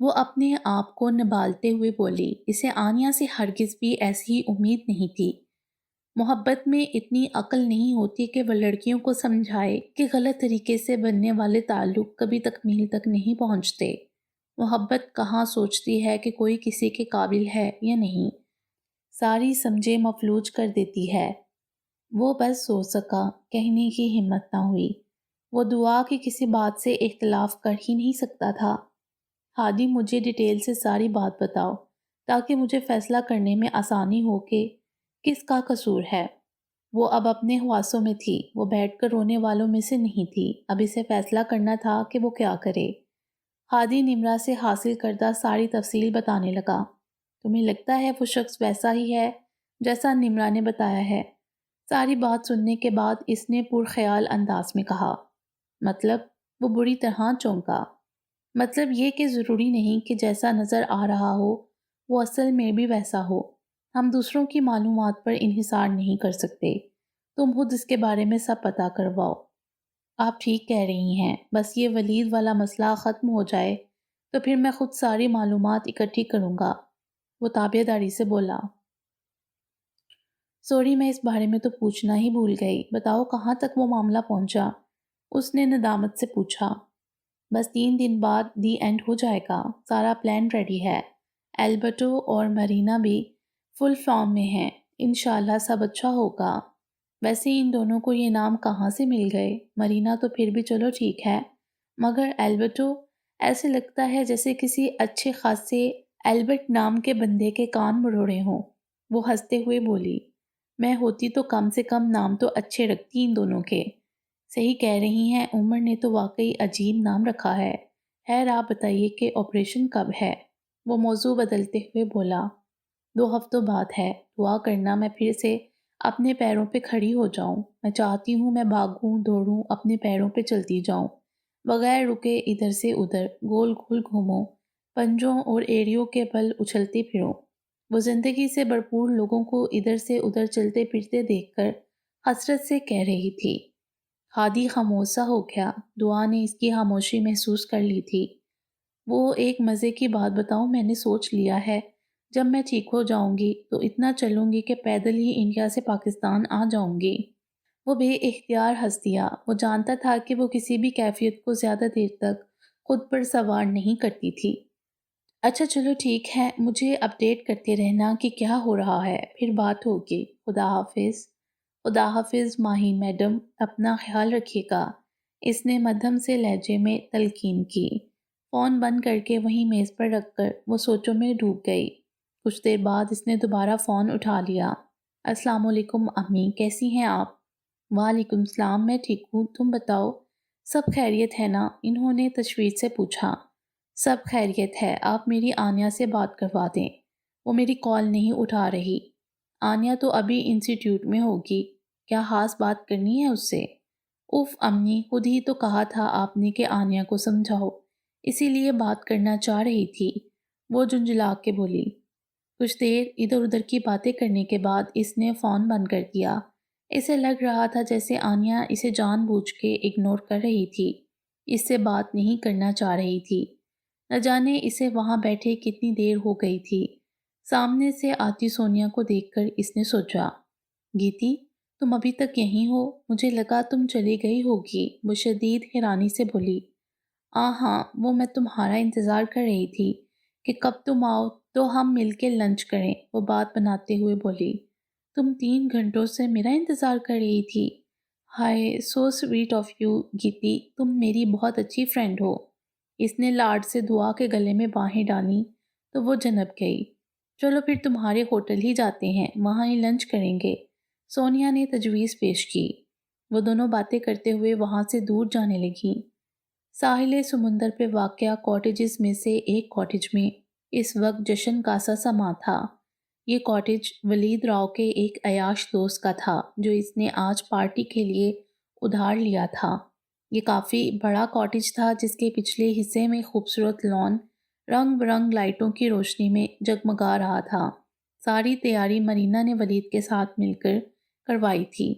وہ اپنے آپ کو نبالتے ہوئے بولی، اسے آنیا سے ہرگز بھی ایسی امید نہیں تھی۔ محبت میں اتنی عقل نہیں ہوتی کہ وہ لڑکیوں کو سمجھائے کہ غلط طریقے سے بننے والے تعلق کبھی تکمیل تک نہیں پہنچتے۔ محبت کہاں سوچتی ہے کہ کوئی کسی کے قابل ہے یا نہیں، ساری سمجھے مفلوج کر دیتی ہے۔ وہ بس سو سکا، کہنے کی ہمت نہ ہوئی۔ وہ دعا کی کسی بات سے اختلاف کر ہی نہیں سکتا تھا۔ ہادی مجھے ڈیٹیل سے ساری بات بتاؤ تاکہ مجھے فیصلہ کرنے میں آسانی ہو کہ کس کا قصور ہے۔ وہ اب اپنے حواسوں میں تھی، وہ بیٹھ کر رونے والوں میں سے نہیں تھی۔ اب اسے فیصلہ کرنا تھا کہ وہ کیا کرے۔ ہادی نمرا سے حاصل کردہ ساری تفصیل بتانے لگا۔ تمہیں لگتا ہے وہ شخص ویسا ہی ہے جیسا نمرا نے بتایا ہے؟ ساری بات سننے کے بعد اس نے پرخیال انداز میں کہا۔ مطلب؟ وہ بری طرح چونکا۔ مطلب یہ کہ ضروری نہیں کہ جیسا نظر آ رہا ہو وہ اصل میں بھی ویسا ہو۔ ہم دوسروں کی معلومات پر انحصار نہیں کر سکتے۔ تم خود اس کے بارے میں سب پتہ کرواؤ۔ آپ ٹھیک کہہ رہی ہیں، بس یہ ولید والا مسئلہ ختم ہو جائے تو پھر میں خود ساری معلومات اکٹھی کروں گا۔ وہ تابع داری سے بولا۔ سوری، میں اس بارے میں تو پوچھنا ہی بھول گئی۔ بتاؤ کہاں تک وہ معاملہ پہنچا؟ اس نے ندامت سے پوچھا۔ بس 3 دن بعد دی اینڈ ہو جائے گا۔ سارا پلان ریڈی ہے۔ البرٹو اور مرینا بھی فل فارم میں ہیں۔ انشاءاللہ سب اچھا ہوگا۔ ویسے ان دونوں کو یہ نام کہاں سے مل گئے؟ مرینا تو پھر بھی چلو ٹھیک ہے، مگر البرٹو ایسے لگتا ہے جیسے کسی اچھے خاصے البرٹ نام کے بندے کے کان مروڑے ہوں۔ وہ ہنستے ہوئے بولی، میں ہوتی تو کم سے کم نام تو اچھے رکھتی ان دونوں کے۔ صحیح کہہ رہی ہیں، عمر نے تو واقعی عجیب نام رکھا ہے۔ خیر آپ بتائیے کہ آپریشن کب ہے؟ وہ موضوع بدلتے ہوئے بولا، 2 ہفتوں بعد ہے۔ دعا کرنا میں پھر سے اپنے پیروں پہ کھڑی ہو جاؤں۔ میں چاہتی ہوں میں بھاگوں دوڑوں، اپنے پیروں پہ چلتی جاؤں، بغیر رکے ادھر سے ادھر گول گول گھوموں، پنجوں اور ایڑیوں کے بل اچھلتی پھروں۔ وہ زندگی سے بھرپور لوگوں کو ادھر سے ادھر چلتے پھرتے دیکھ کر حسرت سے کہہ رہی تھی۔ ہادی خاموش سا ہو گیا۔ دعا نے اس کی خاموشی محسوس کر لی تھی۔ وہ ایک مزے کی بات بتاؤں، میں نے سوچ لیا ہے جب میں ٹھیک ہو جاؤں گی تو اتنا چلوں گی کہ پیدل ہی انڈیا سے پاکستان آ جاؤں گی۔ وہ بے اختیار ہنس دیا۔ وہ جانتا تھا کہ وہ کسی بھی کیفیت کو زیادہ دیر تک خود پر سوار نہیں کرتی تھی۔ اچھا چلو ٹھیک ہے، مجھے اپڈیٹ کرتے رہنا کہ کیا ہو رہا ہے، پھر بات ہوگی۔ خدا حافظ۔ خدا حافظ ماہی میڈم، اپنا خیال رکھیے گا، اس نے مدھم سے لہجے میں تلقین کی۔ فون بند کر کے وہیں میز پر رکھ کر وہ سوچوں میں ڈوب گئی۔ کچھ دیر بعد اس نے دوبارہ فون اٹھا لیا۔ السلام علیکم امی، کیسی ہیں آپ؟ وعلیکم السلام، میں ٹھیک ہوں، تم بتاؤ سب خیریت ہے نا؟ انہوں نے تشویش سے پوچھا۔ سب خیریت ہے، آپ میری آنیا سے بات کروا دیں، وہ میری کال نہیں اٹھا رہی۔ آنیا تو ابھی انسٹیٹیوٹ میں ہوگی، کیا خاص بات کرنی ہے اس سے؟ اف امی، خود ہی تو کہا تھا آپ نے کہ آنیا کو سمجھاؤ، اسی لیے بات کرنا چاہ رہی تھی، وہ جھنجھلا کے بولی۔ کچھ دیر ادھر ادھر کی باتیں کرنے کے بعد اس نے فون بند کر دیا۔ اسے لگ رہا تھا جیسے آنیا اسے جان بوجھ کے اگنور کر رہی تھی، اس سے بات نہیں کرنا چاہ رہی تھی۔ نہ جانے اسے وہاں بیٹھے کتنی دیر ہو گئی تھی۔ سامنے سے آتی سونیا کو دیکھ کر اس نے سوچا، گیتی تم ابھی تک یہیں ہو؟ مجھے لگا تم چلی گئی ہوگی۔ وہ شدید حیرانی سے بولی، ہاں وہ میں تمہارا انتظار کر رہی تھی کہ کب تم آؤ تو ہم مل کے لنچ کریں، وہ بات بناتے ہوئے بولی۔ تم 3 گھنٹوں سے میرا انتظار کر رہی تھی؟ ہائے سو سویٹ آف یو گیتی، تم میری بہت اچھی فرینڈ ہو۔ اس نے لاڈ سے دعا کے گلے میں باہیں ڈالیں تو وہ جنپ گئی۔ چلو پھر تمہارے ہوٹل ہی جاتے ہیں، وہاں ہی لنچ کریں گے، سونیا نے تجویز پیش کی۔ وہ دونوں باتیں کرتے ہوئے وہاں سے دور جانے لگیں۔ ساحل سمندر پہ واقع کاٹیجز میں سے ایک کاٹیج میں اس وقت جشن کا سا سما تھا۔ یہ کاٹیج ولید راؤ کے ایک عیاش دوست کا تھا جو اس نے آج پارٹی کے لیے ادھار لیا تھا۔ یہ کافی بڑا کاٹیج تھا جس کے پچھلے حصے میں خوبصورت لان رنگ برنگ لائٹوں کی روشنی میں جگمگا رہا تھا۔ ساری تیاری مرینا نے ولید کے ساتھ مل کر کروائی تھی۔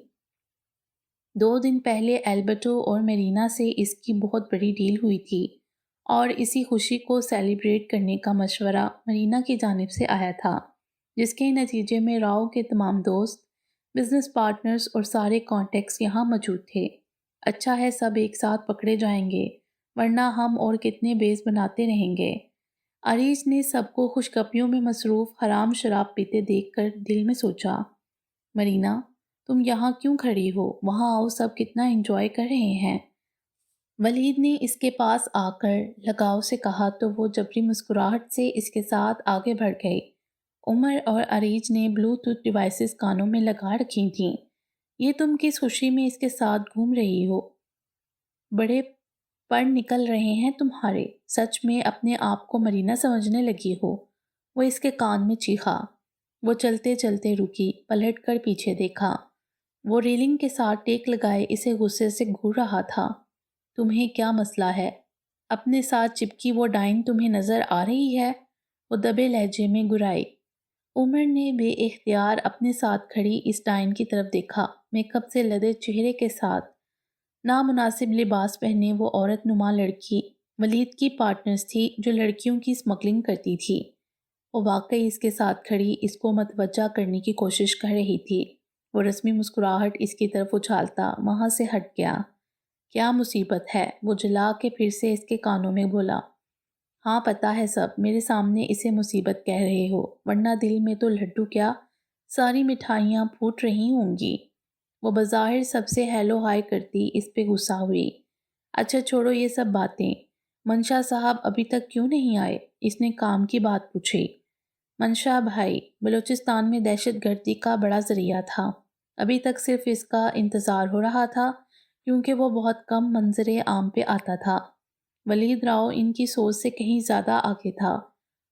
2 دن پہلے البرٹو اور مرینا سے اس کی بہت بڑی ڈیل ہوئی تھی۔ اور اسی خوشی کو سیلیبریٹ کرنے کا مشورہ مرینا کی جانب سے آیا تھا، جس کے نتیجے میں راؤ کے تمام دوست، بزنس پارٹنرز اور سارے کانٹیکٹس یہاں موجود تھے۔ اچھا ہے سب ایک ساتھ پکڑے جائیں گے، ورنہ ہم اور کتنے بیس بناتے رہیں گے۔ عریش نے سب کو خوشگپیوں میں مصروف حرام شراب پیتے دیکھ کر دل میں سوچا، مرینا تم یہاں کیوں کھڑی ہو؟ وہاں آؤ، سب کتنا انجوائے کر رہے ہیں۔ ولید نے اس کے پاس آ کر لگاؤ سے کہا تو وہ جبری مسکراہٹ سے اس کے ساتھ آگے بڑھ گئی۔ عمر اور عریج نے بلوٹوتھ ڈیوائسز کانوں میں لگا رکھی تھیں۔ یہ تم کس خوشی میں اس کے ساتھ گھوم رہی ہو؟ بڑے پڑ نکل رہے ہیں تمہارے، سچ میں اپنے آپ کو مرینا سمجھنے لگی ہو؟ وہ اس کے کان میں چیخا۔ وہ چلتے چلتے رکی، پلٹ کر پیچھے دیکھا۔ وہ ریلنگ کے ساتھ ٹیک لگائے اسے غصے سے گھور رہا تھا۔ تمہیں کیا مسئلہ ہے؟ اپنے ساتھ چپکی وہ ڈائن تمہیں نظر آ رہی ہے؟ وہ دبے لہجے میں گرائی۔ عمر نے بے اختیار اپنے ساتھ کھڑی اس ڈائن کی طرف دیکھا۔ میک اپ سے لدے چہرے کے ساتھ نامناسب لباس پہنے وہ عورت نما لڑکی ولید کی پارٹنرز تھی جو لڑکیوں کی اسمگلنگ کرتی تھی۔ وہ واقعی اس کے ساتھ کھڑی اس کو متوجہ کرنے کی کوشش کر رہی تھی۔ وہ رسمی مسکراہٹ اس کی طرف اچھالتا وہاں سے ہٹ گیا۔ کیا مصیبت ہے؟ وہ جلا کے پھر سے اس کے کانوں میں بولا۔ ہاں پتہ ہے سب، میرے سامنے اسے مصیبت کہہ رہے ہو، ورنہ دل میں تو لڈو کیا ساری مٹھائیاں پھوٹ رہی ہوں گی۔ وہ بظاہر سب سے ہیلو ہائی کرتی اس پہ غصہ ہوئی۔ اچھا چھوڑو یہ سب باتیں، منشا صاحب ابھی تک کیوں نہیں آئے؟ اس نے کام کی بات پوچھی۔ منشا بھائی بلوچستان میں دہشت گردی کا بڑا ذریعہ تھا، ابھی تک صرف اس کا انتظار ہو رہا تھا کیونکہ وہ بہت کم منظر عام پہ آتا تھا۔ ولید راؤ ان کی سوچ سے کہیں زیادہ آگے تھا۔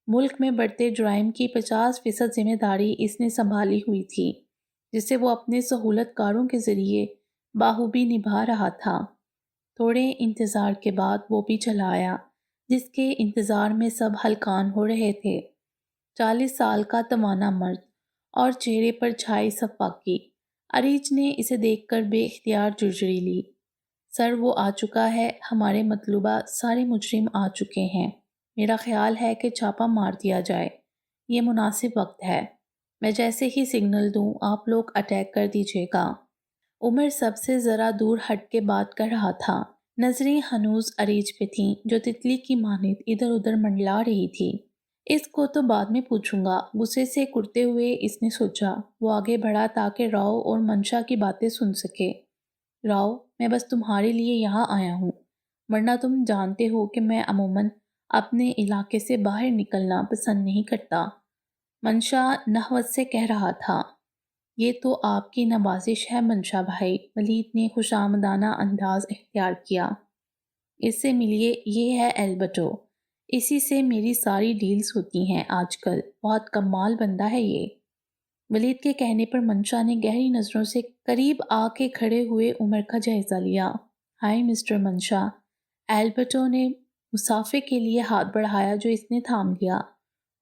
ملک میں بڑھتے جرائم کی 50% ذمہ داری اس نے سنبھالی ہوئی تھی، جسے وہ اپنے سہولت کاروں کے ذریعے باخوبی نبھا رہا تھا۔ تھوڑے انتظار کے بعد وہ بھی چلا آیا جس کے انتظار میں سب ہلکان ہو رہے تھے۔ 40 سال کا توانا مرد اور چہرے پر چھائی صفاقی۔ عریج نے اسے دیکھ کر بے اختیار جھرجھری لی۔ سر وہ آ چکا ہے، ہمارے مطلوبہ سارے مجرم آ چکے ہیں۔ میرا خیال ہے کہ چھاپہ مار دیا جائے، یہ مناسب وقت ہے۔ میں جیسے ہی سگنل دوں آپ لوگ اٹیک کر دیجیے گا۔ عمر سب سے ذرا دور ہٹ کے بات کر رہا تھا، نظریں ہنوز عریج پہ تھیں جو تتلی کی مانند ادھر ادھر منڈلا رہی تھی۔ اس کو تو بعد میں پوچھوں گا، غصے سے کرتے ہوئے اس نے سوچا۔ وہ آگے بڑھا تاکہ راؤ اور منشا کی باتیں سن سکے۔ راؤ میں بس تمہارے لیے یہاں آیا ہوں، ورنہ تم جانتے ہو کہ میں عموماً اپنے علاقے سے باہر نکلنا پسند نہیں کرتا، منشا نحوت سے کہہ رہا تھا۔ یہ تو آپ کی نوازش ہے منشا بھائی، ولید نے خوشامدانہ انداز اختیار کیا۔ اس سے ملیے، یہ ہے البرٹو، اسی سے میری ساری ڈیلز ہوتی ہیں آج کل، بہت کمال بندہ ہے یہ۔ ولید کے کہنے پر منشا نے گہری نظروں سے قریب آ کے کھڑے ہوئے عمر کا جائزہ لیا۔ ہائی مسٹر منشا، البرٹو نے مسافے کے لیے ہاتھ بڑھایا جو اس نے تھام لیا۔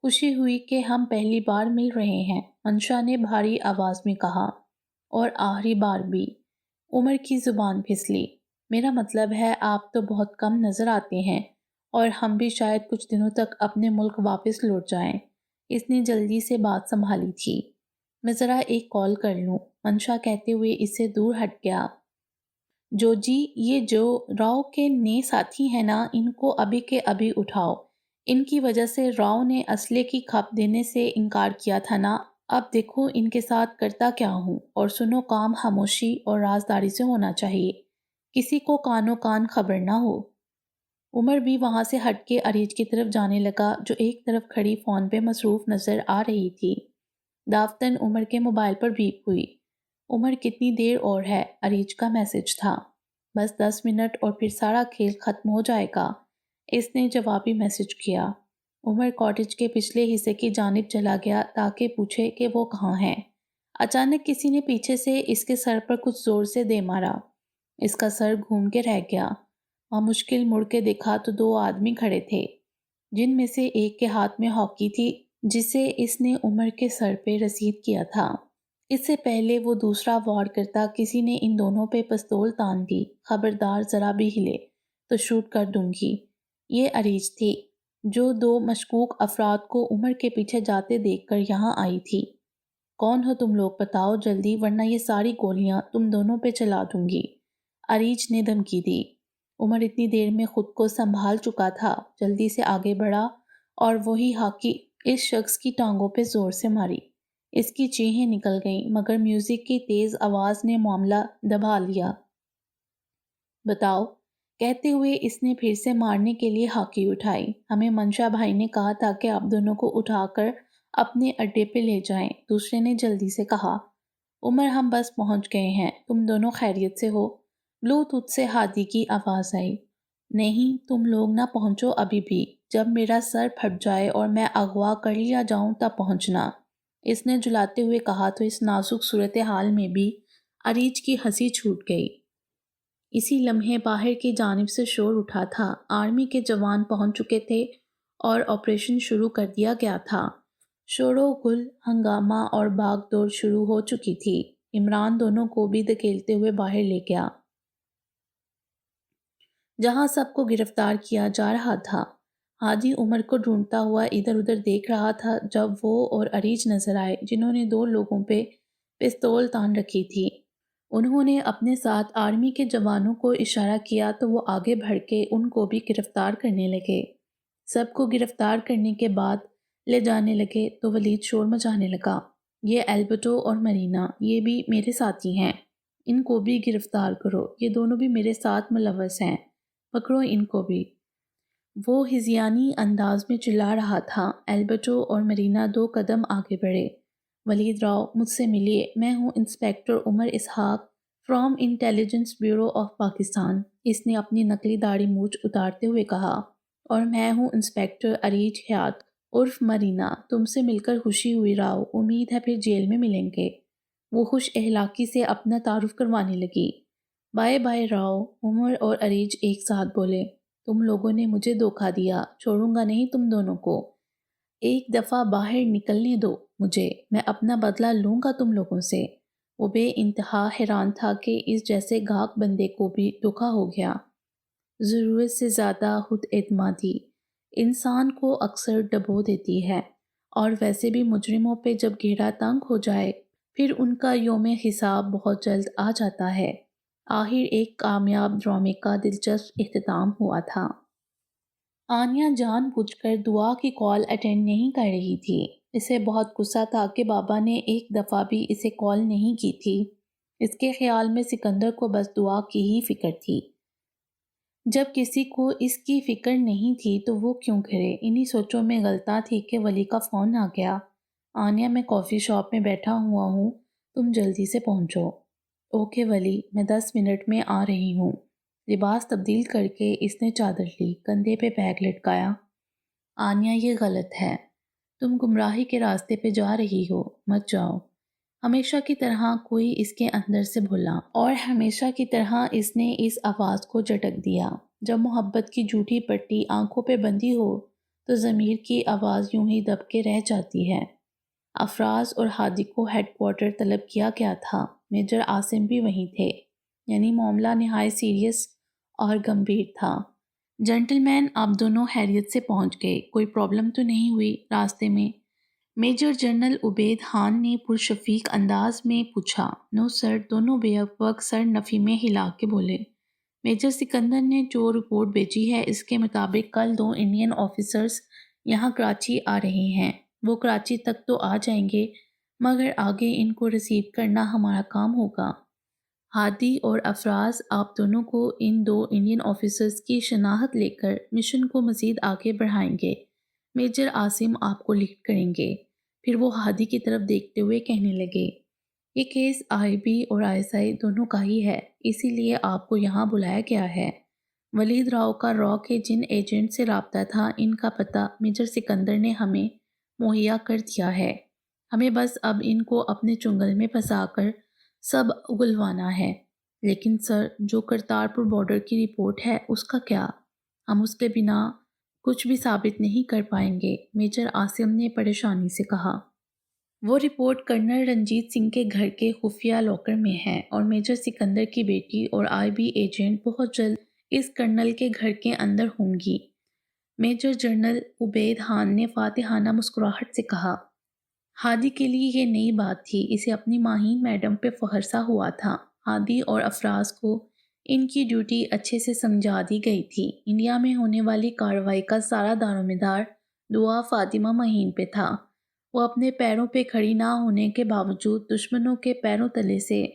خوشی ہوئی کہ ہم پہلی بار مل رہے ہیں، منشا نے بھاری آواز میں کہا، اور آخری بار بھی۔ عمر کی زبان پھسلی۔ میرا مطلب ہے آپ تو بہت کم نظر آتے ہیں، اور ہم بھی شاید کچھ دنوں تک اپنے ملک واپس لوٹ جائیں۔ اس نے جلدی سے بات سنبھالی تھی۔ میں ذرا ایک کال کر لوں، منشا کہتے ہوئے اس سے دور ہٹ گیا۔ جو جی، یہ جو راؤ کے نئے ساتھی ہیں نا، ان کو ابھی کے ابھی اٹھاؤ۔ ان کی وجہ سے راؤ نے اسلحے کی کھپ دینے سے انکار کیا تھا نا، اب دیکھو ان کے ساتھ کرتا کیا ہوں۔ اور سنو، کام خاموشی اور رازداری سے ہونا چاہیے، کسی کو کانوں کان خبر نہ ہو۔ عمر بھی وہاں سے ہٹ کے عریج کی طرف جانے لگا جو ایک طرف کھڑی فون پہ مصروف نظر آ رہی تھی۔ داوطن عمر کے موبائل پر بیپ ہوئی۔ عمر کتنی دیر اور ہے؟ عریج کا میسج تھا۔ بس 10 منٹ اور پھر سارا کھیل ختم ہو جائے گا، اس نے جوابی میسج کیا۔ عمر کاٹیج کے پچھلے حصے کی جانب چلا گیا تاکہ پوچھے کہ وہ کہاں ہیں۔ اچانک کسی نے پیچھے سے اس کے سر پر کچھ زور سے دے مارا۔ اس کا سر گھوم کے رہ گیا۔ وہاں مشکل مڑ کے دیکھا تو 2 آدمی کھڑے تھے، جن میں سے ایک کے ہاتھ میں ہاکی تھی جسے اس نے عمر کے سر پہ رسید کیا تھا۔ اس سے پہلے وہ دوسرا وار کرتا کسی نے ان دونوں پہ پستول تان دی، خبردار ذرا بھی ہلے تو شوٹ کر دوں گی۔ یہ عریج تھی جو دو مشکوک افراد کو عمر کے پیچھے جاتے دیکھ کر یہاں آئی تھی۔ کون ہو تم لوگ؟ بتاؤ جلدی ورنہ یہ ساری گولیاں تم دونوں پہ چلا دوں گی، عریج نے دھمکی دی۔ عمر اتنی دیر میں خود کو سنبھال چکا تھا، جلدی سے آگے بڑھا اور وہی ہاکی اس شخص کی ٹانگوں پہ زور سے ماری۔ اس کی چیخیں نکل گئیں مگر میوزک کی تیز آواز نے معاملہ دبا لیا۔ بتاؤ، کہتے ہوئے اس نے پھر سے مارنے کے لیے ہاکی اٹھائی۔ ہمیں منشا بھائی نے کہا تھا کہ آپ دونوں کو اٹھا کر اپنے اڈے پہ لے جائیں، دوسرے نے جلدی سے کہا۔ عمر ہم بس پہنچ گئے ہیں، تم دونوں خیریت سے ہو؟ بلو ٹوتھ سے ہادی کی آواز آئی۔ نہیں، تم لوگ نہ پہنچو ابھی بھی، جب میرا سر پھٹ جائے اور میں اغوا کر لیا جاؤں تب پہنچنا، اس نے جلاتے ہوئے کہا تو اس نازک صورتحال میں بھی عریج کی ہنسی چھوٹ گئی۔ اسی لمحے باہر کی جانب سے شور اٹھا تھا، آرمی کے جوان پہنچ چکے تھے اور آپریشن شروع کر دیا گیا تھا۔ شور و گل، ہنگامہ اور بھاگ دوڑ شروع ہو چکی تھی۔ عمران دونوں کو بھی دھکیلتے ہوئے باہر لے گیا جہاں سب کو گرفتار کیا جا رہا تھا۔ ہادی عمر کو ڈھونڈتا ہوا ادھر ادھر دیکھ رہا تھا جب وہ اور عریج نظر آئے جنہوں نے دو لوگوں پہ پستول تان رکھی تھی۔ انہوں نے اپنے ساتھ آرمی کے جوانوں کو اشارہ کیا تو وہ آگے بڑھ کے ان کو بھی گرفتار کرنے لگے۔ سب کو گرفتار کرنے کے بعد لے جانے لگے تو ولید شور مچانے لگا، یہ البرٹو اور مرینا، یہ بھی میرے ساتھی ہیں، ان کو بھی گرفتار کرو، یہ دونوں بھی میرے ساتھ ملوث ہیں، پکڑو ان کو بھی۔ وہ ہذیانی انداز میں چلا رہا تھا۔ البرٹو اور مرینا 2 قدم آگے بڑھے۔ ولید راؤ، مجھ سے ملیے، میں ہوں inspector Umar Ishaq from intelligence bureau of Pakistan, اس نے اپنی نکلی داڑھی مونچھ اتارتے ہوئے کہا، اور میں ہوں انسپیکٹر عریج حیات عرف مرینا، تم سے مل کر خوشی ہوئی راؤ، امید ہے پھر جیل میں ملیں گے۔ وہ خوش اخلاقی سے اپنا تعارف کروانے لگی۔ بائے بائے راؤ، عمر اور عریج ایک ساتھ بولے۔ تم لوگوں نے مجھے دھوکہ دیا، چھوڑوں گا نہیں تم دونوں کو، ایک دفعہ باہر نکلنے دو مجھے، میں اپنا بدلہ لوں گا تم لوگوں سے۔ وہ بے انتہا حیران تھا کہ اس جیسے گھاک بندے کو بھی دھوکہ ہو گیا۔ ضرورت سے زیادہ خود اعتمادی انسان کو اکثر ڈبو دیتی ہے، اور ویسے بھی مجرموں پہ جب گھیرا تنگ ہو جائے پھر ان کا یوم حساب بہت جلد آ جاتا ہے۔ آخر ایک کامیاب ڈرامے کا دلچسپ اختتام ہوا تھا۔ آنیا جان بوجھ کر دعا کی کال اٹینڈ نہیں کر رہی تھی۔ اسے بہت غصہ تھا کہ بابا نے ایک دفعہ بھی اسے کال نہیں کی تھی۔ اس کے خیال میں سکندر کو بس دعا کی ہی فکر تھی۔ جب کسی کو اس کی فکر نہیں تھی تو وہ کیوں کرے؟ انہی سوچوں میں غلطاں تھی کہ ولی کا فون آ گیا۔ آنیا، میں کافی شاپ میں بیٹھا ہوا ہوں، تم جلدی سے پہنچو۔ اوکے ولی، میں 10 منٹ میں آ رہی ہوں۔ لباس تبدیل کر کے اس نے چادر لی، کندھے پہ بیگ لٹکایا۔ آنیا، یہ غلط ہے، تم گمراہی کے راستے پہ جا رہی ہو، مت جاؤ۔ ہمیشہ کی طرح کوئی اس کے اندر سے بولا، اور ہمیشہ کی طرح اس نے اس آواز کو جھٹک دیا۔ جب محبت کی جھوٹی پٹی آنکھوں پہ بندھی ہو تو ضمیر کی آواز یوں ہی دب کے رہ جاتی ہے۔ افراز اور ہادی کو ہیڈ کوارٹر طلب کیا گیا تھا، میجر عاصم بھی وہیں تھے، یعنی معاملہ نہایت سیریس اور گمبھیر تھا۔ جنٹل مین، آپ دونوں خیریت سے پہنچ گئے، کوئی پرابلم تو نہیں ہوئی راستے میں؟ میجر جنرل عبید خان نے پرشفیق انداز میں پوچھا۔ نو سر، دونوں بیک وقت سر نفی میں ہلا کے بولے۔ میجر سکندر نے جو رپورٹ بھیجی ہے اس کے مطابق کل 2 انڈین آفیسرز یہاں کراچی آ رہے ہیں۔ وہ کراچی تک تو آ جائیں گے مگر آگے ان کو ریسیو کرنا ہمارا کام ہوگا۔ ہادی اور افراز، آپ دونوں کو ان 2 انڈین آفیسرز کی شناخت لے کر مشن کو مزید آگے بڑھائیں گے۔ میجر عاصم آپ کو لیڈ کریں گے۔ پھر وہ ہادی کی طرف دیکھتے ہوئے کہنے لگے، یہ کیس آئی بی اور آئی ایس آئی دونوں کا ہی ہے، اسی لیے آپ کو یہاں بلایا گیا ہے۔ ولید راؤ کا را کے جن ایجنٹ سے رابطہ تھا ان کا پتہ میجر سکندر نے ہمیں مہیا کر دیا ہے، ہمیں بس اب ان کو اپنے چنگل میں پھنسا کر سب اگلوانا ہے۔ لیکن سر، جو کرتارپور بارڈر کی رپورٹ ہے اس کا کیا؟ ہم اس کے بنا کچھ بھی ثابت نہیں کر پائیں گے، میجر عاصم نے پریشانی سے کہا۔ وہ رپورٹ کرنل رنجیت سنگھ کے گھر کے خفیہ لاکر میں ہے، اور میجر سکندر کی بیٹی اور آئی بی ایجنٹ بہت جلد اس کرنل کے گھر کے اندر ہوں گی۔ میجر جنرل عبید خان نے فاتحانہ مسکراہٹ سے کہا۔ ہادی کے لیے یہ نئی بات تھی، اسے اپنی ماہین میڈم پہ فخر سا ہوا تھا۔ ہادی اور افراز کو ان کی ڈیوٹی اچھے سے سمجھا دی گئی تھی۔ انڈیا میں ہونے والی کارروائی کا سارا دارومدار دعا فاطمہ مہین پہ تھا۔ وہ اپنے پیروں پہ کھڑی نہ ہونے کے باوجود دشمنوں کے پیروں تلے سے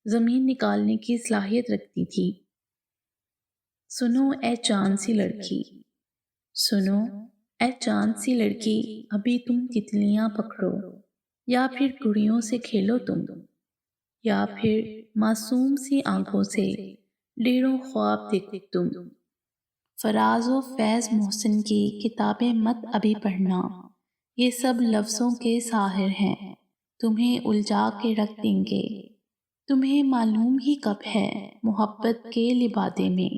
زمین نکالنے کی صلاحیت رکھتی تھی۔ سنو اے چاند سی لڑکی، سنو اے چاند سی لڑکی، ابھی تم تتلیاں پکڑو، یا پھر گڑیوں سے کھیلو تم، یا پھر معصوم سی آنکھوں سے ڈیروں خواب دیکھو تم۔ فراز و فیض محسن کی کتابیں مت ابھی پڑھنا، یہ سب لفظوں کے ساحر ہیں، تمہیں الجھا کے رکھ دیں گے۔ تمہیں معلوم ہی کب ہے محبت کے لبادے میں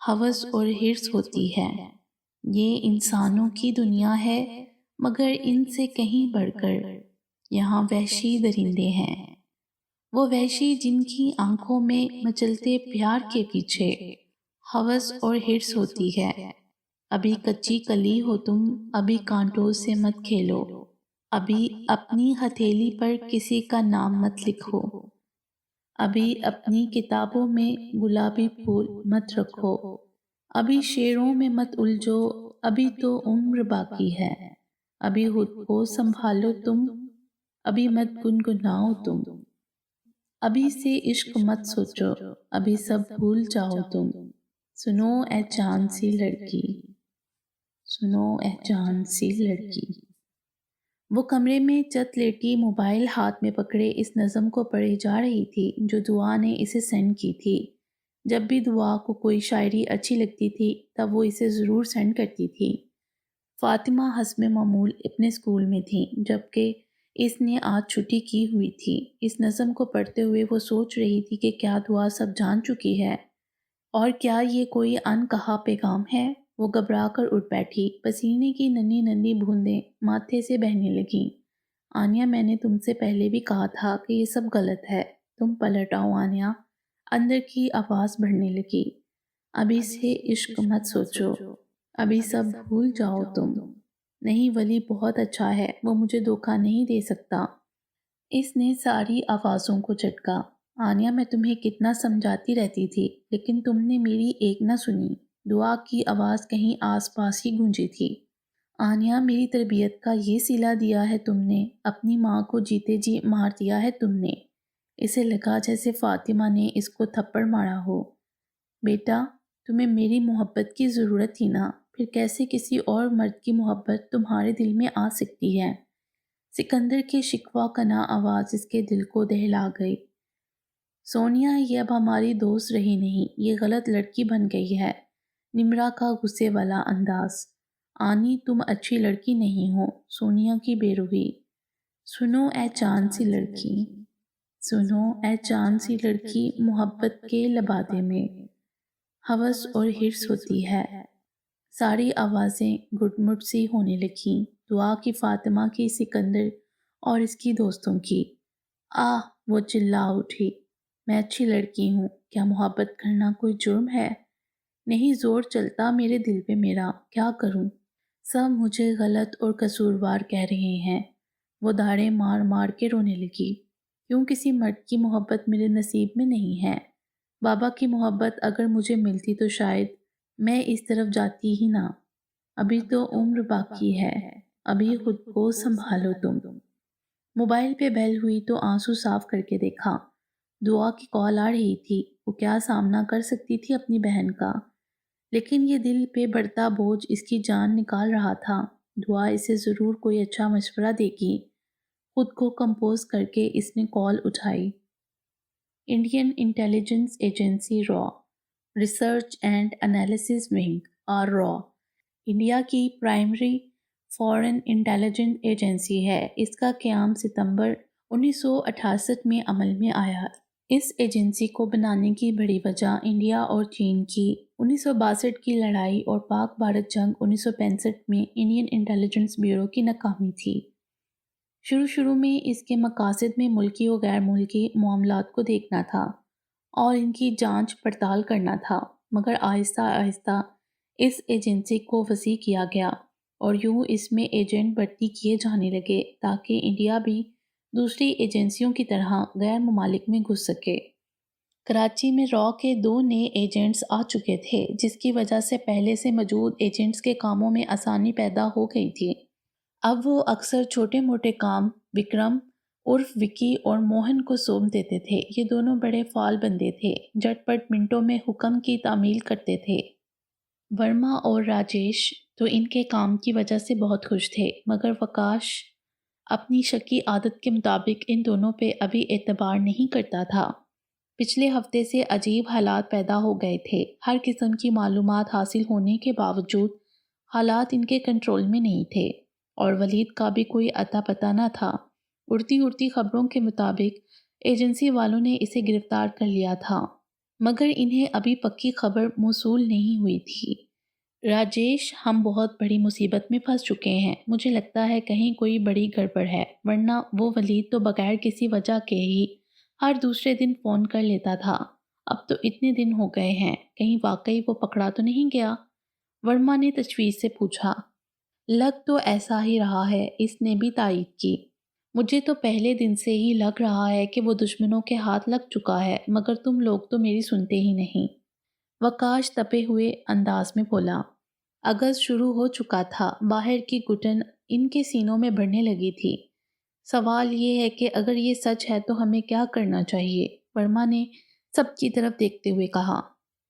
ہوس اور حرص ہوتی ہے۔ یہ انسانوں کی دنیا ہے، مگر ان سے کہیں بڑھ کر یہاں وحشی درندے ہیں، وہ وحشی جن کی آنکھوں میں مچلتے پیار کے پیچھے ہوس اور حرص ہوتی ہے۔ ابھی کچی کلی ہو تم، ابھی کانٹوں سے مت کھیلو، ابھی اپنی ہتھیلی پر کسی کا نام مت لکھو، ابھی اپنی کتابوں میں گلابی پھول مت رکھو، ابھی شعروں میں مت الجھو، ابھی تو عمر باقی ہے، ابھی خود کو سنبھالو تم، ابھی مت گنگناؤ تم، ابھی سے عشق مت سوچو، ابھی سب بھول جاؤ تم۔ سنو اے چاند سی لڑکی، سنو اے چاند سی لڑکی۔ وہ کمرے میں چت لیٹی موبائل ہاتھ میں پکڑے اس نظم کو پڑھے جا رہی تھی جو دعا نے اسے سینڈ کی تھی۔ جب بھی دعا کو کوئی شاعری اچھی لگتی تھی تب وہ اسے ضرور سینڈ کرتی تھی۔ فاطمہ حسب معمول اپنے اسکول میں تھیں جبکہ اس نے آج چھٹی کی ہوئی تھی۔ اس نظم کو پڑھتے ہوئے وہ سوچ رہی تھی کہ کیا دعا سب جان چکی ہے اور کیا یہ کوئی ان کہا پیغام ہے۔ وہ گھبرا کر اٹھ بیٹھی، پسینے کی ننھی ننھی بوندیں ماتھے سے بہنے لگیں۔ آنیا، میں نے تم سے پہلے بھی کہا تھا کہ یہ سب غلط ہے، تم پلٹ آؤ آنیا، اندر کی آواز بڑھنے لگی۔ ابھی سے عشق مت سوچو، ابھی سب بھول جاؤ تم۔ نہیں، ولی بہت اچھا ہے، وہ مجھے دھوکہ نہیں دے سکتا۔ اس نے ساری آوازوں کو جھٹکا۔ آنیا، میں تمہیں کتنا سمجھاتی رہتی تھی لیکن تم نے میری ایک نہ سنی۔ دعا کی آواز کہیں آس پاس ہی گونجی تھی۔ آنیا، میری تربیت کا یہ صلہ دیا ہے تم نے، اپنی ماں کو جیتے جی مار دیا ہے تم نے۔ اسے لگا جیسے فاطمہ نے اس کو تھپڑ مارا ہو۔ بیٹا، تمہیں میری محبت کی ضرورت تھی نا، پھر کیسے کسی اور مرد کی محبت تمہارے دل میں آ سکتی ہے؟ سکندر کی شکوہ کنا آواز اس کے دل کو دہلا گئی۔ سونیا، یہ اب ہماری دوست رہی نہیں، یہ غلط لڑکی بن گئی ہے۔ نمرا کا غصے والا انداز۔ آنی، تم اچھی لڑکی نہیں ہو۔ سونیا کی بے روحی۔ سنو اے چاند سی لڑکی، سنو اے چاند سی لڑکی، محبت کے لبادے میں ہوس اور حرص ہوتی ہے۔ ساری آوازیں گھٹ مٹ سی ہونے لگیں، دعا کی، فاطمہ کی، سکندر اور اس کی دوستوں کی۔ آہ! وہ چلا اٹھی، میں اچھی لڑکی ہوں، کیا محبت کرنا کوئی جرم ہے؟ نہیں، زور چلتا میرے دل پہ میرا، کیا کروں؟ سب مجھے غلط اور قصوروار کہہ رہے ہیں۔ وہ داڑیں مار مار کے رونے لگی۔ کیوں کسی مرد کی محبت میرے نصیب میں نہیں ہے؟ بابا کی محبت اگر مجھے ملتی تو شاید میں اس طرف جاتی ہی نہ۔ ابھی تو عمر باقی ہے، ابھی خود کو سنبھالو تم۔ موبائل پہ بیل ہوئی تو آنسو صاف کر کے دیکھا۔ دعا کی کال آ رہی تھی۔ وہ کیا سامنا کر سکتی تھی اپنی بہن کا، لیکن یہ دل پہ بڑھتا بوجھ اس کی جان نکال رہا تھا۔ دعا اسے ضرور کوئی اچھا مشورہ دے گی۔ خود کو کمپوز کر کے اس نے کال اٹھائی۔ انڈین انٹیلیجنس ایجنسی را، research and analysis wing are را، انڈیا کی پرائمری فارن انٹیلیجنس ایجنسی ہے۔ اس کا قیام ستمبر 1968 میں عمل میں آیا۔ اس ایجنسی کو بنانے کی بڑی وجہ انڈیا اور چین کی 1962 کی لڑائی اور پاک بھارت جنگ 1965 میں انڈین انٹیلیجنس بیورو کی ناکامی تھی۔ شروع میں اس کے مقاصد میں ملکی و غیر ملکی معاملات کو دیکھنا تھا اور ان کی جانچ پڑتال کرنا تھا، مگر آہستہ آہستہ اس ایجنسی کو وسیع کیا گیا اور یوں اس میں ایجنٹ بھرتی کیے جانے لگے تاکہ انڈیا بھی دوسری ایجنسیوں کی طرح غیر ممالک میں گھس سکے۔ کراچی میں را کے 2 نئے ایجنٹس آ چکے تھے، جس کی وجہ سے پہلے سے موجود ایجنٹس کے کاموں میں آسانی پیدا ہو گئی تھی۔ اب وہ اکثر چھوٹے موٹے کام وکرم عرف وکی اور موہن کو سونپ دیتے تھے۔ یہ دونوں بڑے فعال بندے تھے، جھٹ پٹ منٹوں میں حکم کی تعمیل کرتے تھے۔ ورما اور راجیش تو ان کے کام کی وجہ سے بہت خوش تھے، مگر وکاش اپنی شکی عادت کے مطابق ان دونوں پہ ابھی اعتبار نہیں کرتا تھا۔ پچھلے ہفتے سے عجیب حالات پیدا ہو گئے تھے۔ ہر قسم کی معلومات حاصل ہونے کے باوجود حالات ان کے کنٹرول میں نہیں تھے اور ولید کا بھی کوئی اتا پتہ نہ تھا۔ اڑتی خبروں کے مطابق ایجنسی والوں نے اسے گرفتار کر لیا تھا، مگر انہیں ابھی پکی خبر موصول نہیں ہوئی تھی۔ راجیش، ہم بہت بڑی مصیبت میں پھنس چکے ہیں۔ مجھے لگتا ہے کہیں کوئی بڑی گڑبڑ ہے، ورنہ وہ ولید تو بغیر کسی وجہ کے ہی ہر دوسرے دن فون کر لیتا تھا۔ اب تو اتنے دن ہو گئے ہیں، کہیں واقعی وہ پکڑا تو نہیں گیا؟ ورما نے تشویش سے پوچھا۔ لگ تو ایسا ہی رہا ہے، اس نے بھی تائید کی۔ مجھے تو پہلے دن سے ہی لگ رہا ہے کہ وہ دشمنوں کے ہاتھ لگ چکا ہے، مگر تم لوگ تو میری سنتے ہی نہیں۔ وکاش تپے ہوئے انداز میں بولا۔ اگست شروع ہو چکا تھا، باہر کی گھٹن ان کے سینوں میں بڑھنے لگی تھی۔ سوال یہ ہے کہ اگر یہ سچ ہے تو ہمیں کیا کرنا چاہیے؟ ورما نے سب کی طرف دیکھتے ہوئے کہا۔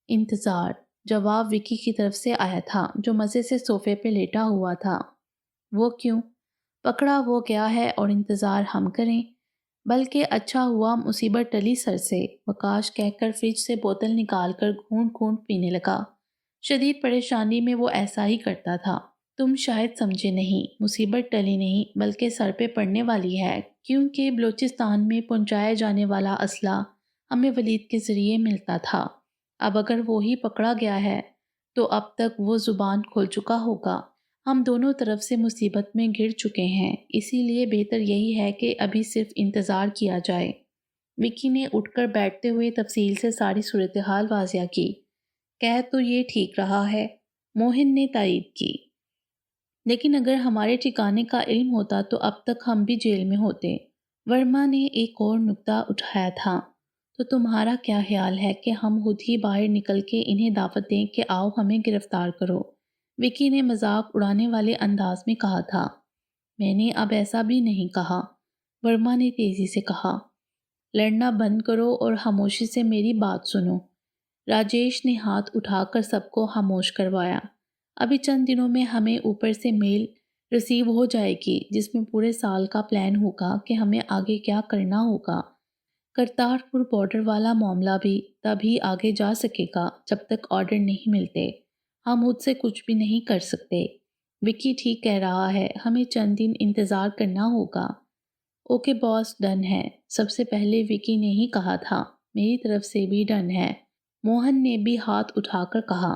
انتظار۔ جواب وکی کی طرف سے آیا تھا، جو مزے سے صوفے پہ لیٹا ہوا تھا۔ وہ کیوں؟ پکڑا وہ گیا ہے اور انتظار ہم کریں؟ بلکہ اچھا ہوا مصیبت ٹلی سر سے، وکاش کہہ کر فریج سے بوتل نکال کر گھونٹ گھونٹ پینے لگا۔ شدید پریشانی میں وہ ایسا ہی کرتا تھا۔ تم شاید سمجھے نہیں، مصیبت ٹلی نہیں بلکہ سر پہ پڑنے والی ہے، کیونکہ بلوچستان میں پہنچایا جانے والا اسلحہ ہمیں ولید کے ذریعے ملتا تھا۔ اب اگر وہی پکڑا گیا ہے تو اب تک وہ زبان کھول چکا ہوگا۔ ہم دونوں طرف سے مصیبت میں گر چکے ہیں، اسی لیے بہتر یہی ہے کہ ابھی صرف انتظار کیا جائے۔ وکی نے اٹھ کر بیٹھتے ہوئے تفصیل سے ساری صورتحال واضح کی۔ کہہ تو یہ ٹھیک رہا ہے، موہن نے تائید کی، لیکن اگر ہمارے ٹھکانے کا علم ہوتا تو اب تک ہم بھی جیل میں ہوتے۔ ورما نے ایک اور نکتہ اٹھایا تھا۔ تو تمہارا کیا خیال ہے کہ ہم خود ہی باہر نکل کے انہیں دعوت دیں کہ آؤ ہمیں گرفتار کرو؟ وکی نے مذاق اڑانے والے انداز میں کہا تھا۔ میں نے اب ایسا بھی نہیں کہا، ورما نے تیزی سے کہا۔ لڑنا بند کرو اور خاموشی سے میری بات سنو۔ راجیش نے ہاتھ اٹھا کر سب کو خاموش کروایا۔ ابھی چند دنوں میں ہمیں اوپر سے میل ریسیو ہو جائے گی، جس میں پورے سال کا پلان ہوگا کہ ہمیں آگے کیا کرنا ہوگا۔ کرتارپور بارڈر والا معاملہ بھی تبھی آگے جا سکے گا جب تک آرڈر نہیں ملتے۔ ہم خود سے کچھ بھی نہیں کر سکتے۔ وکی ٹھیک کہہ رہا ہے، ہمیں چند دن انتظار کرنا ہوگا۔ اوکے باس، ڈن ہے۔ سب سے پہلے وکی نے ہی کہا تھا۔ میری طرف سے بھی ڈن ہے، موہن نے بھی ہاتھ اٹھا کر کہا۔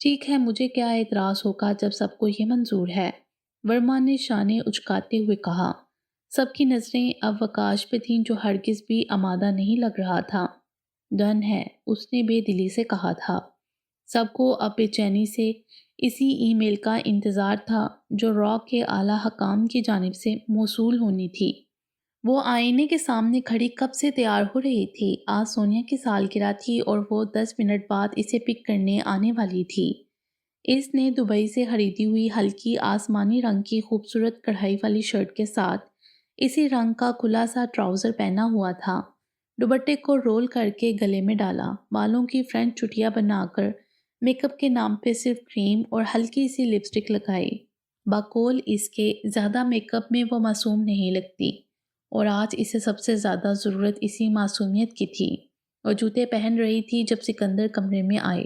ٹھیک ہے، مجھے کیا اعتراض ہوگا جب سب کو یہ منظور ہے، ورما نے شانے اچکاتے ہوئے کہا۔ سب کی نظریں اب وکاش پہ تھیں، جو ہرگز بھی آمادہ نہیں لگ رہا تھا۔ ڈن ہے، اس نے بے دلی سے کہا تھا۔ سب کو اب بے چینی سے اسی ای میل کا انتظار تھا جو را کے اعلیٰ حکام کی جانب سے موصول ہونی تھی۔ وہ آئینے کے سامنے کھڑی کب سے تیار ہو رہی تھی۔ آج سونیا کی سالگرہ تھی اور وہ 10 منٹ بعد اسے پک کرنے آنے والی تھی۔ اس نے دبئی سے خریدی ہوئی ہلکی آسمانی رنگ کی خوبصورت کڑھائی والی شرٹ کے ساتھ اسی رنگ کا کھلا سا ٹراؤزر پہنا ہوا تھا۔ دوپٹے کو رول کر کے گلے میں ڈالا، بالوں کی فرنٹ چٹیاں بنا کر میک اپ کے نام پہ صرف کریم اور ہلکی سی لپسٹک لگائی۔ بقول اس کے زیادہ میک اپ میں وہ معصوم نہیں لگتی، اور آج اسے سب سے زیادہ ضرورت اسی معصومیت کی تھی۔ اور جوتے پہن رہی تھی جب سکندر کمرے میں آئے۔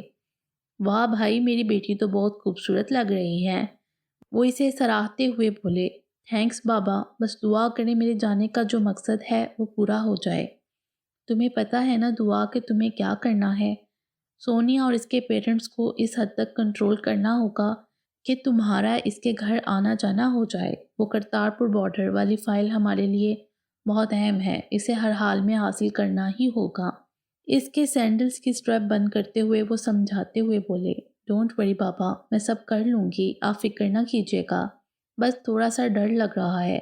واہ بھائی، میری بیٹی تو بہت خوبصورت لگ رہی ہے، وہ اسے سراہتے ہوئے بولے۔ تھینکس بابا، بس دعا کریں میرے جانے کا جو مقصد ہے وہ پورا ہو جائے۔ تمہیں پتہ ہے نا دعا کہ تمہیں کیا کرنا ہے؟ سونیا اور اس کے پیرنٹس کو اس حد تک کنٹرول کرنا ہوگا کہ تمہارا اس کے گھر آنا جانا ہو جائے۔ وہ کرتارپور بارڈر والی فائل ہمارے لیے بہت اہم ہے، اسے ہر حال میں حاصل کرنا ہی ہوگا۔ اس کے سینڈلز کی سٹریپ بند کرتے ہوئے وہ سمجھاتے ہوئے بولے۔ ڈونٹ وری بابا، میں سب کر لوں گی، آپ فکر نہ کیجیے گا، بس تھوڑا سا ڈر لگ رہا ہے۔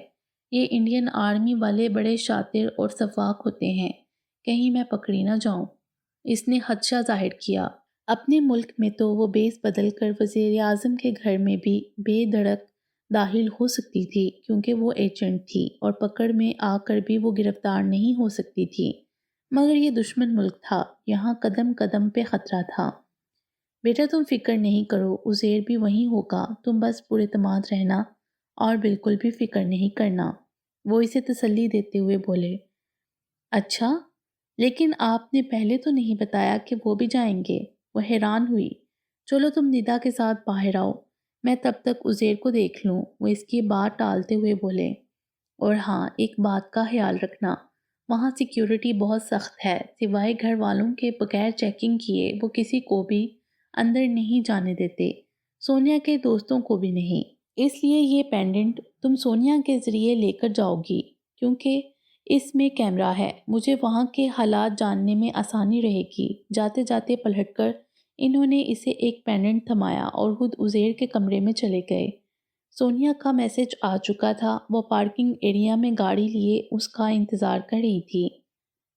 یہ انڈین آرمی والے بڑے شاطر اور شفاق ہوتے ہیں، کہیں میں پکڑی نہ جاؤں۔ اس نے خدشہ ظاہر کیا۔ اپنے ملک میں تو وہ بیس بدل کر وزیر اعظم کے گھر میں بھی بے دھڑک داخل ہو سکتی تھی کیونکہ وہ ایجنٹ تھی، اور پکڑ میں آ کر بھی وہ گرفتار نہیں ہو سکتی تھی، مگر یہ دشمن ملک تھا، یہاں قدم قدم پہ خطرہ تھا۔ بیٹا تم فکر نہیں کرو، عزیر بھی وہیں ہوگا، تم بس پر اعتماد رہنا اور بالکل بھی فکر نہیں کرنا، وہ اسے تسلی دیتے ہوئے بولے۔ اچھا، لیکن آپ نے پہلے تو نہیں بتایا کہ وہ بھی جائیں گے۔ وہ حیران ہوئی۔ چلو تم ندا کے ساتھ باہر آؤ، میں تب تک عزیر کو دیکھ لوں، وہ اس کی بات ٹالتے ہوئے بولے۔ اور ہاں، ایک بات کا خیال رکھنا، وہاں سیکیورٹی بہت سخت ہے، سوائے گھر والوں کے بغیر چیکنگ کیے وہ کسی کو بھی اندر نہیں جانے دیتے، سونیا کے دوستوں کو بھی نہیں۔ اس لیے یہ پینڈنٹ تم سونیا کے ذریعے لے کر جاؤ گی، کیونکہ اس میں کیمرہ ہے، مجھے وہاں کے حالات جاننے میں آسانی رہے گی۔ جاتے جاتے پلٹ کر انہوں نے اسے ایک پینڈنٹ تھمایا اور خود عزیر کے کمرے میں چلے گئے۔ سونیا کا میسج آ چکا تھا، وہ پارکنگ ایریا میں گاڑی لیے اس کا انتظار کر رہی تھی۔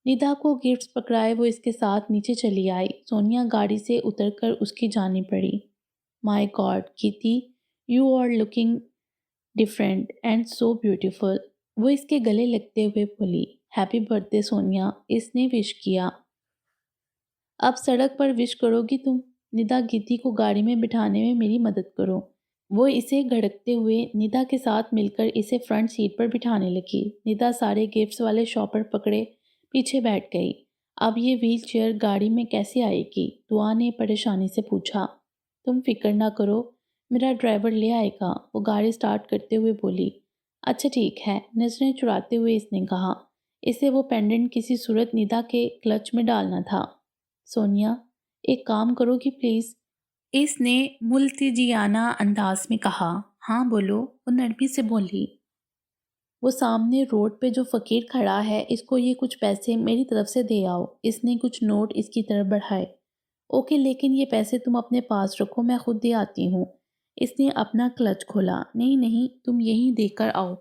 ندا کو گفٹس پکڑائے وہ اس کے ساتھ نیچے چلی آئی۔ سونیا گاڑی سے اتر کر اس کی جانب بڑھی۔ My god Kitty, you are looking different and so beautiful, وہ اس کے گلے لگتے ہوئے بولی۔ ہیپی برتھ ڈے سونیا، اس نے وش کیا۔ اب سڑک پر وش کرو گی تم؟ ندا گیتی کو گاڑی میں بٹھانے میں میری مدد کرو۔ وہ اسے گھڑکتے ہوئے ندا کے ساتھ مل کر اسے فرنٹ سیٹ پر بٹھانے لگی۔ ندا سارے گفٹس والے شاپر پکڑے پیچھے بیٹھ گئی۔ اب یہ وہیل چیئر گاڑی میں کیسے آئے گی؟ دعا نے پریشانی سے پوچھا۔ تم فکر نہ کرو، میرا ڈرائیور لے آئے گا، وہ گاڑی سٹارٹ کرتے ہوئے بولی۔ اچھا ٹھیک ہے، نظریں چراتے ہوئے اس نے کہا۔ اسے وہ پینڈنٹ کسی صورت ندا کے کلچ میں ڈالنا تھا۔ سونیا، ایک کام کرو گی پلیز؟ اس نے ملتجیانہ انداز میں کہا۔ ہاں بولو، وہ نرمی سے بولی۔ وہ سامنے روڈ پہ جو فقیر کھڑا ہے، اس کو یہ کچھ پیسے میری طرف سے دے آؤ۔ اس نے کچھ نوٹ اس کی طرف بڑھائے۔ اوکے، لیکن یہ پیسے تم اپنے پاس رکھو، میں خود دے آتی ہوں۔ اس نے اپنا کلچ کھولا۔ نہیں نہیں، تم یہیں دے کر آؤ،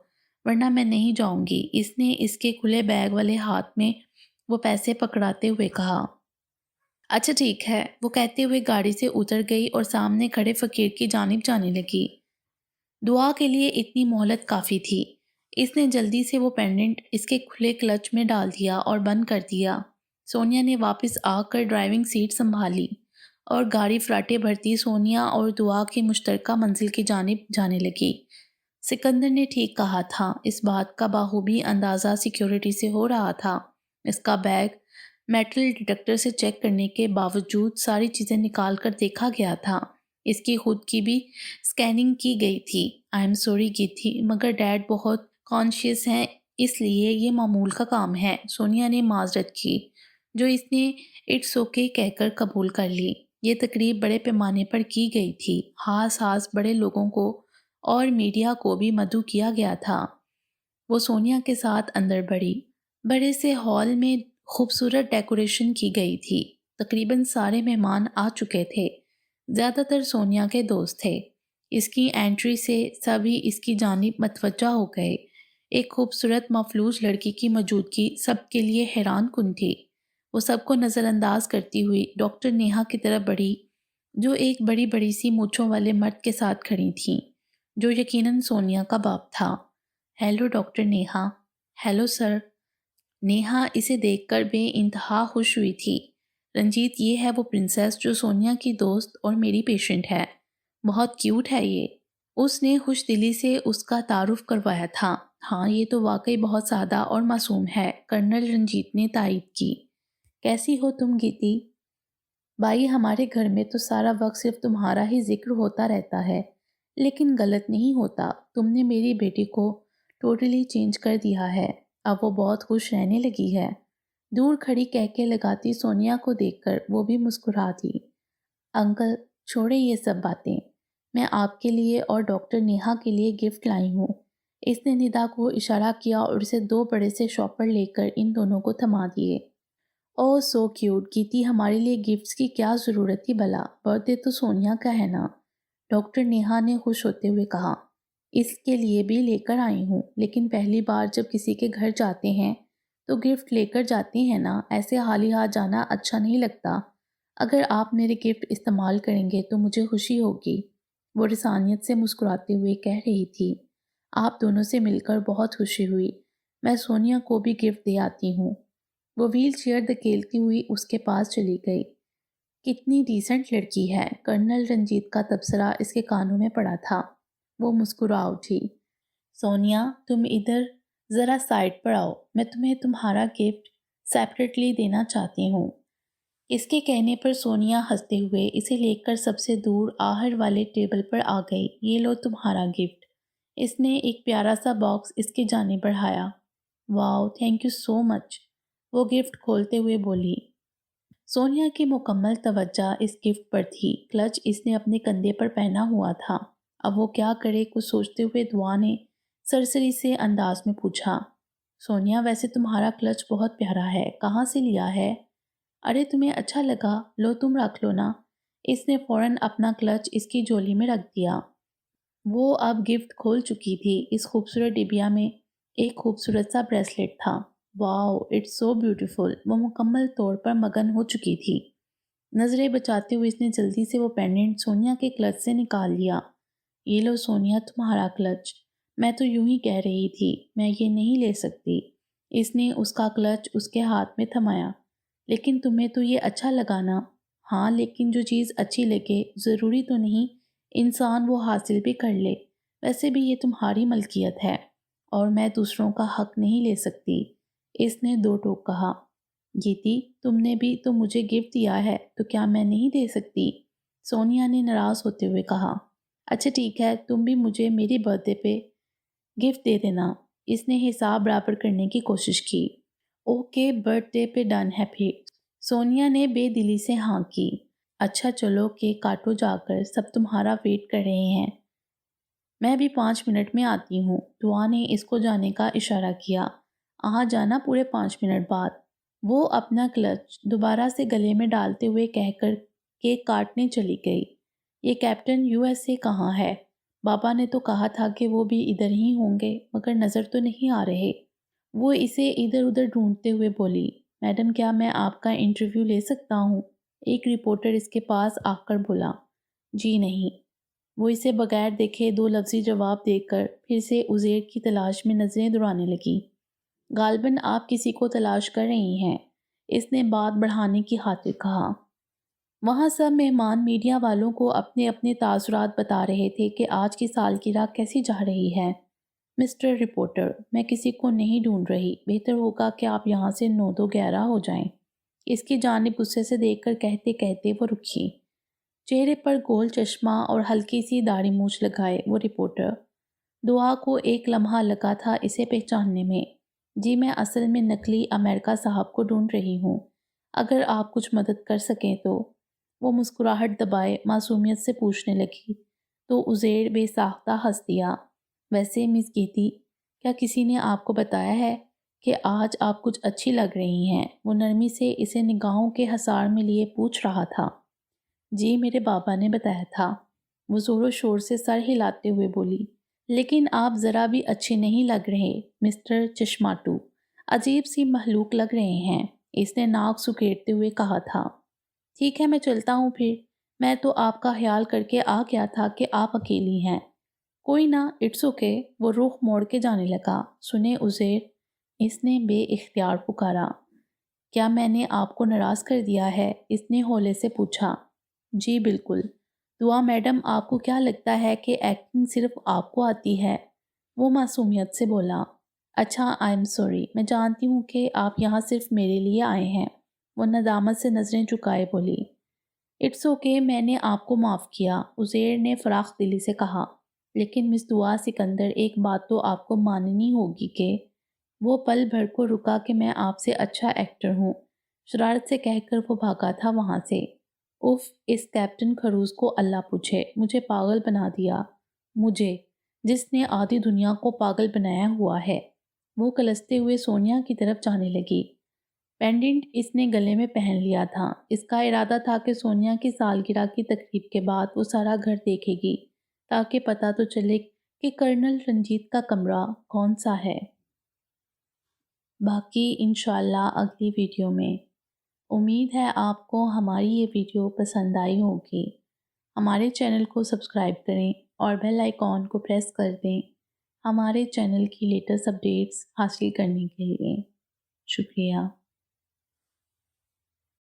ورنہ میں نہیں جاؤں گی، اس نے اس کے کھلے بیگ والے ہاتھ میں وہ پیسے پکڑاتے ہوئے کہا۔ اچھا ٹھیک ہے، وہ کہتے ہوئے گاڑی سے اتر گئی اور سامنے کھڑے فقیر کی جانب جانے لگی۔ دعا کے لیے اتنی مہلت کافی تھی۔ اس نے جلدی سے وہ پینڈنٹ اس کے کھلے کلچ میں ڈال دیا اور بند کر دیا۔ سونیا نے واپس آ کر ڈرائیونگ سیٹ سنبھالی اور گاڑی فراٹے بھرتی سونیا اور دعا کی مشترکہ منزل کی جانب جانے لگی۔ سکندر نے ٹھیک کہا تھا، اس بات کا بخوبی اندازہ سیکیورٹی سے ہو رہا تھا۔ اس کا بیگ میٹل ڈیٹیکٹر سے چیک کرنے کے باوجود ساری چیزیں نکال کر دیکھا گیا تھا۔ اس کی خود کی بھی سکیننگ کی گئی تھی۔ آئی ایم سوری گیتی، مگر ڈیڈ بہت کانشیس ہیں، اس لیے یہ معمول کا کام ہے۔ سونیا نے معذرت کی، جو اس نے اٹس اوکے کہہ کر قبول کر لی۔ یہ تقریب بڑے پیمانے پر کی گئی تھی، خاص بڑے لوگوں کو اور میڈیا کو بھی مدعو کیا گیا تھا۔ وہ سونیا کے ساتھ اندر بڑھی۔ بڑے سے ہال میں خوبصورت ڈیکوریشن کی گئی تھی۔ تقریباً سارے مہمان آ چکے تھے، زیادہ تر سونیا کے دوست تھے۔ اس کی انٹری سے سبھی اس کی جانب متوجہ ہو گئے۔ ایک خوبصورت مفلوج لڑکی کی موجودگی سب کے لیے حیران کن تھی۔ وہ سب کو نظر انداز کرتی ہوئی ڈاکٹر نیہا کی طرف بڑھی، جو ایک بڑی بڑی سی مونچھوں والے مرد کے ساتھ کھڑی تھیں، جو یقیناً سونیا کا باپ تھا۔ Hello doctor Neha. Hello sir. Neha اسے دیکھ کر بے انتہا خوش ہوئی تھی۔ رنجیت، یہ ہے وہ پرنسس جو سونیا کی دوست اور میری پیشنٹ ہے، بہت کیوٹ ہے یہ۔ اس نے خوش دلی سے اس کا تعارف کروایا تھا۔ ہاں، یہ تو واقعی بہت سادہ اور معصوم ہے، کرنل رنجیت نے تائید کی۔ کیسی ہو تم گیتی؟ بھائی، ہمارے گھر میں تو سارا وقت صرف تمہارا ہی ذکر ہوتا رہتا ہے، لیکن غلط نہیں ہوتا، تم نے میری بیٹی کو ٹوٹلی چینج کر دیا ہے، اب وہ بہت خوش رہنے لگی ہے۔ دور کھڑی کہکے لگاتی سونیا کو دیکھ کر وہ بھی مسکرا دی۔ انکل، چھوڑیں یہ سب باتیں، میں آپ کے لیے اور ڈاکٹر نیہا کے لیے گفٹ لائی ہوں۔ اس نے ندا کو اشارہ کیا اور اسے دو بڑے سے شاپر لے کر ان دونوں کو تھما دیے۔ اوہ سو کیوٹ گیتی، ہمارے لیے گفٹس کی کیا ضرورت تھی بھلا، برتھ ڈے تو سونیا کا ہے نا، ڈاکٹر نیہا نے خوش ہوتے ہوئے کہا۔ اس کے لیے بھی لے کر آئی ہوں، لیکن پہلی بار جب کسی کے گھر جاتے ہیں تو گفٹ لے کر جاتے ہیں نا، ایسے خالی ہاتھ جانا اچھا نہیں لگتا۔ اگر آپ میرے گفٹ استعمال کریں گے تو مجھے خوشی ہوگی، وہ رسانیت سے مسکراتے ہوئے کہہ رہی تھی۔ آپ دونوں سے مل کر بہت خوشی ہوئی، میں سونیا کو بھی گفٹ دے آتی ہوں۔ وہ ویل چیئر دھکیلتی ہوئی اس کے پاس چلی گئی۔ کتنی ڈیسنٹ لڑکی ہے، کرنل رنجیت کا تبصرہ اس کے کانوں میں پڑا تھا۔ وہ مسکرا اٹھی۔ سونیا تم ادھر ذرا سائڈ پر آؤ، میں تمہیں تمہارا گفٹ سیپریٹلی دینا چاہتی ہوں۔ اس کے کہنے پر سونیا ہنستے ہوئے اسے لے کر سب سے دور آخر والے ٹیبل پر آ گئی۔ یہ لو تمہارا گفٹ۔ اس نے ایک پیارا سا باکس اس کی جانب بڑھایا۔ واو، تھینک یو سو مچ، وہ گفٹ کھولتے ہوئے بولی۔ سونیا کی مکمل توجہ اس گفٹ پر تھی۔ کلچ اس نے اپنے کندھے پر پہنا ہوا تھا۔ اب وہ کیا کرے، کچھ سوچتے ہوئے دعا نے سرسری سے انداز میں پوچھا۔ سونیا ویسے تمہارا کلچ بہت پیارا ہے، کہاں سے لیا ہے؟ ارے تمہیں اچھا لگا، لو تم رکھ لو نا۔ اس نے فوراً اپنا کلچ اس کی جولی میں رکھ دیا۔ وہ اب گفٹ کھول چکی تھی۔ اس خوبصورت ڈبیا میں ایک خوبصورت سا بریسلیٹ تھا۔ واو، اٹس سو بیوٹیفل، وہ مکمل طور پر مگن ہو چکی تھی۔ نظریں بچاتے ہوئے اس نے جلدی سے وہ پینڈنٹ سونیا کے کلچ سے نکال لیا۔ یہ لو سونیا تمہارا کلچ، میں تو یوں ہی کہہ رہی تھی، میں یہ نہیں لے سکتی۔ اس نے اس کا کلچ اس کے ہاتھ میں تھمایا۔ لیکن تمہیں تو یہ اچھا لگا نا؟ ہاں، لیکن جو چیز اچھی لگے ضروری تو نہیں انسان وہ حاصل بھی کر لے۔ ویسے بھی یہ تمہاری ملکیت ہے اور میں دوسروں کا حق نہیں لے سکتی، اس نے دو ٹوک کہا۔ گیتی، تم نے بھی تو مجھے گفٹ دیا ہے تو کیا میں نہیں دے سکتی؟ سونیا نے ناراض ہوتے ہوئے کہا۔ اچھا ٹھیک ہے، تم بھی مجھے میری برتھ ڈے پہ گفٹ دے دینا۔ اس نے حساب برابر کرنے کی کوشش کی۔ اوکے، برتھ ڈے پہ ڈن ہے پھر۔ سونیا نے بے دلی سے ہاں کی۔ اچھا چلو کیک کاٹو جا کر، سب تمہارا ویٹ کر رہے ہیں۔ میں بھی 5 منٹ میں آتی ہوں، دعا نے اس کو جانے کا اشارہ کیا۔ جانا پورے 5 منٹ بعد۔ وہ اپنا کلچ دوبارہ سے گلے میں ڈالتے ہوئے کہہ کر کیک کاٹنے چلی گئی۔ یہ کیپٹن USA کہاں ہے؟ بابا نے تو کہا تھا کہ وہ بھی ادھر ہی ہوں گے، مگر نظر تو نہیں آ رہے۔ وہ اسے ادھر ادھر ڈھونڈتے ہوئے بولی۔ میڈم، کیا میں آپ کا انٹرویو لے سکتا ہوں؟ ایک رپورٹر اس کے پاس آ کر بولا۔ جی نہیں۔ وہ اسے بغیر دیکھے 2 لفظی جواب دے کر پھر سے عزیر کی تلاش میں نظریں دوڑانے لگی۔ غالباً آپ کسی کو تلاش کر رہی ہیں، اس نے بات بڑھانے کی خاطر کہا۔ وہاں سب مہمان میڈیا والوں کو اپنے اپنے تاثرات بتا رہے تھے کہ آج کی سالگرہ کیسی جا رہی ہے۔ مسٹر رپورٹر، میں کسی کو نہیں ڈھونڈ رہی، بہتر ہوگا کہ آپ یہاں سے 9-2-11 ہو جائیں، اس کی جانب غصے سے دیکھ کر کہتے کہتے وہ رکی۔ چہرے پر گول چشمہ اور ہلکی سی داڑھی مونچھ لگائے وہ رپورٹر۔ دعا کو ایک لمحہ لگا تھا اسے پہچاننے میں۔ جی، میں اصل میں نقلی امریکہ صاحب کو ڈھونڈ رہی ہوں، اگر آپ کچھ مدد کر سکیں تو۔ وہ مسکراہٹ دبائے معصومیت سے پوچھنے لگی تو عزیر بے ساختہ ہنس دیا۔ ویسے مس گیتی، کیا کسی نے آپ کو بتایا ہے کہ آج آپ کچھ اچھی لگ رہی ہیں؟ وہ نرمی سے اسے نگاہوں کے حصار میں لیے پوچھ رہا تھا۔ جی، میرے بابا نے بتایا تھا، وہ زور و شور سے سر ہلاتے ہوئے بولی۔ لیکن آپ ذرا بھی اچھے نہیں لگ رہے مسٹر چشماٹو، عجیب سی مخلوق لگ رہے ہیں، اس نے ناک سکیڑتے ہوئے کہا تھا۔ ٹھیک ہے، میں چلتا ہوں پھر، میں تو آپ کا خیال کر کے آ گیا تھا کہ آپ اکیلی ہیں۔ کوئی نہ، اٹس اوکے، وہ رخ موڑ کے جانے لگا۔ سنیں عزیر، اس نے بے اختیار پکارا۔ کیا میں نے آپ کو ناراض کر دیا ہے؟ اس نے ہولے سے پوچھا۔ جی بالکل۔ دعا میڈم، آپ کو کیا لگتا ہے کہ ایکٹنگ صرف آپ کو آتی ہے؟ وہ معصومیت سے بولا۔ اچھا، آئی ایم سوری، میں جانتی ہوں کہ آپ یہاں صرف میرے لیے آئے ہیں، وہ ندامت سے نظریں جھکائے بولی۔ اٹس اوکے، میں نے آپ کو معاف کیا، عزیر نے فراخ دلی سے کہا۔ لیکن مس دعا سکندر، ایک بات تو آپ کو ماننی ہوگی کہ… وہ پل بھر کو رکا کہ میں آپ سے اچھا ایکٹر ہوں، شرارت سے کہہ کر وہ بھاگا تھا وہاں سے۔ اف، اس کیپٹن خروس کو اللہ پوچھے، مجھے پاگل بنا دیا، مجھے، جس نے آدھی دنیا کو پاگل بنایا ہوا ہے۔ وہ کلستے ہوئے سونیا کی طرف جانے لگی۔ پینڈنٹ اس نے گلے میں پہن لیا تھا۔ اس کا ارادہ تھا کہ سونیا کی سالگرہ کی تقریب کے بعد وہ سارا گھر دیکھے گی تاکہ پتہ تو چلے کہ کرنل رنجیت کا کمرہ کون سا ہے۔ باقی انشاءاللہ اگلی ویڈیو میں۔ امید ہے آپ کو ہماری یہ ویڈیو پسند آئی ہوگی۔ ہمارے چینل کو سبسکرائب کریں اور بیل آئیکن کو پریس کر دیں ہمارے چینل کی لیٹسٹ اپڈیٹس حاصل کرنے کے لیے۔ شکریہ۔